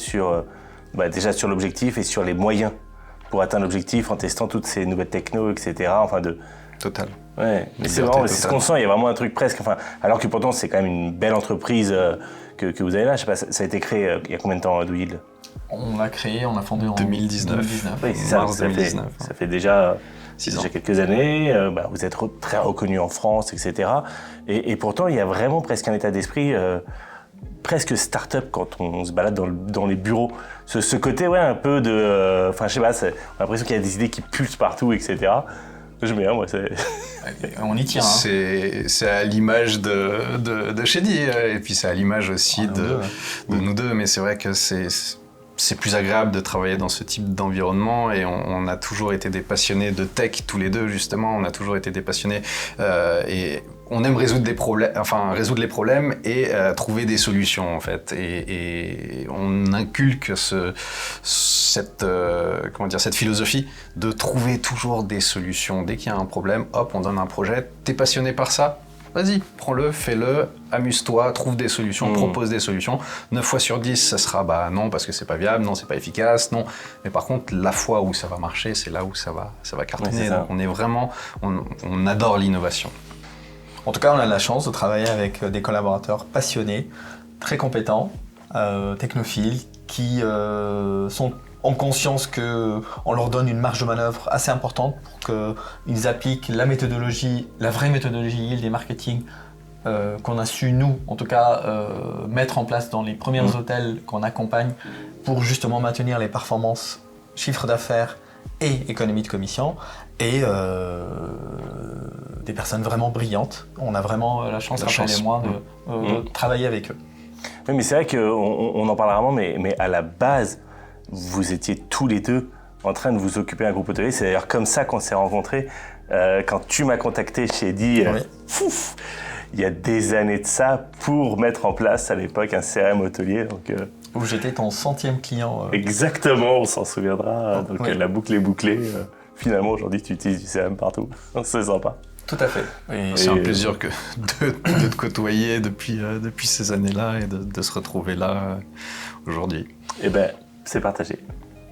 déjà sur l'objectif et sur les moyens pour atteindre l'objectif en testant toutes ces nouvelles technos, etc. Total. Ouais, mais c'est vraiment, c'est ce qu'on sent, il y a vraiment un truc presque, alors que pourtant c'est quand même une belle entreprise que vous avez là. Je sais pas, ça a été créé il y a combien de temps, Do Yield? On l'a fondé en 2019. Oui, c'est mars 2019. Ça fait déjà quelques années, vous êtes très reconnu en France, etc. Et pourtant, il y a vraiment presque un état d'esprit presque start-up quand on se balade dans les bureaux. Ce côté, un peu de... je sais pas, on a l'impression qu'il y a des idées qui pulsent partout, etc. J'aime bien, moi, c'est... On y tient. C'est à l'image de Shady, et puis c'est à l'image aussi de nous deux, mais c'est vrai que c'est plus agréable de travailler dans ce type d'environnement et on a toujours été des passionnés de tech tous les deux justement, on a toujours été des passionnés et on aime résoudre les problèmes et trouver des solutions en fait et on inculque cette philosophie de trouver toujours des solutions. Dès qu'il y a un problème, hop, on donne un projet, t'es passionné par ça? Vas-y, prends-le, fais-le, amuse-toi, trouve des solutions, propose des solutions. 9 fois sur 10, ça sera non parce que c'est pas viable, non c'est pas efficace, non. Mais par contre, la fois où ça va marcher, c'est là où ça va cartonner. Donc on adore l'innovation. En tout cas, on a la chance de travailler avec des collaborateurs passionnés, très compétents, technophiles, qui ont conscience qu'on leur donne une marge de manœuvre assez importante pour qu'ils appliquent la vraie méthodologie Yield et marketing qu'on a su, nous, en tout cas, mettre en place dans les premiers hôtels qu'on accompagne pour justement maintenir les performances, chiffre d'affaires et économie de commission, et des personnes vraiment brillantes. On a vraiment la chance, Raphaël et moi, de travailler avec eux. Oui, mais c'est vrai qu'on en parle rarement, mais à la base, vous étiez tous les deux en train de vous occuper d'un groupe hôtelier. C'est d'ailleurs comme ça qu'on s'est rencontrés. Quand tu m'as contacté chez Eddy, il y a des années de ça, pour mettre en place à l'époque un CRM hôtelier. Donc, où j'étais ton 100e client. Exactement, on s'en souviendra. Donc la boucle est bouclée. Finalement, aujourd'hui, tu utilises du CRM partout. C'est sympa. Tout à fait. C'est un plaisir de te côtoyer depuis ces années-là et de se retrouver là aujourd'hui. Eh bien, c'est partagé.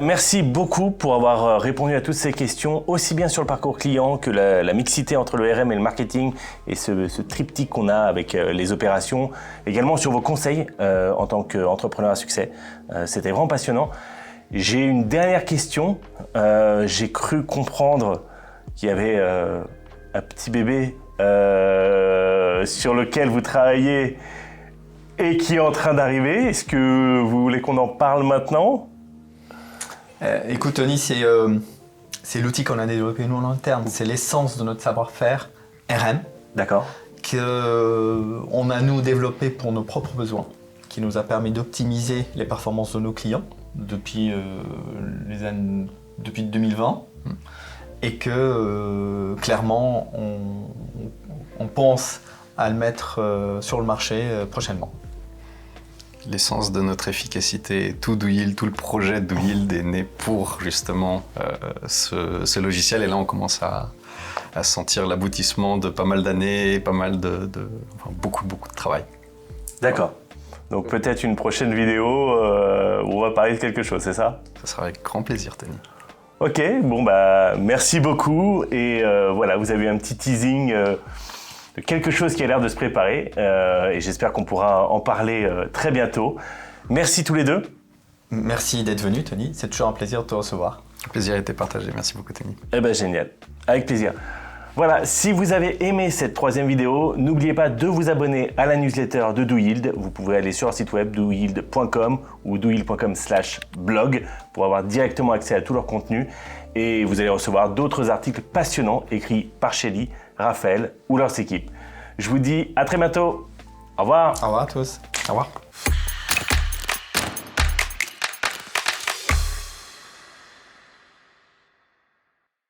Merci beaucoup pour avoir répondu à toutes ces questions, aussi bien sur le parcours client que la mixité entre le RM et le marketing et ce triptyque qu'on a avec les opérations, également sur vos conseils en tant qu'entrepreneur à succès. C'était vraiment passionnant. J'ai une dernière question. J'ai cru comprendre qu'il y avait un petit bébé sur lequel vous travaillez et qui est en train d'arriver. Est-ce que vous voulez qu'on en parle maintenant ? Écoute Tony, c'est l'outil qu'on a développé nous en interne, c'est l'essence de notre savoir-faire RM. D'accord. Qu'on a nous développé pour nos propres besoins, qui nous a permis d'optimiser les performances de nos clients depuis 2020 et que clairement on pense à le mettre sur le marché prochainement. L'essence de notre efficacité, tout DoYield, tout le projet DoYield est né pour justement ce logiciel. Et là, on commence à sentir l'aboutissement de pas mal d'années, beaucoup de travail. D'accord. Donc peut-être une prochaine vidéo où on va parler de quelque chose, c'est ça ? Ça sera avec grand plaisir, Tony. Ok, bon merci beaucoup. Et voilà, vous avez eu un petit teasing de quelque chose qui a l'air de se préparer. Et j'espère qu'on pourra en parler très bientôt. Merci tous les deux. Merci d'être venu, Tony. C'est toujours un plaisir de te recevoir. Le plaisir a été partagé. Merci beaucoup, Tony. Eh bien, génial. Avec plaisir. Voilà, si vous avez aimé cette troisième vidéo, n'oubliez pas de vous abonner à la newsletter de DoYield. Vous pouvez aller sur leur site web doyield.com ou doyield.com/blog pour avoir directement accès à tout leur contenu. Et vous allez recevoir d'autres articles passionnants écrits par Shelly, Raphaël ou leurs équipes. Je vous dis à très bientôt. Au revoir. Au revoir à tous. Au revoir.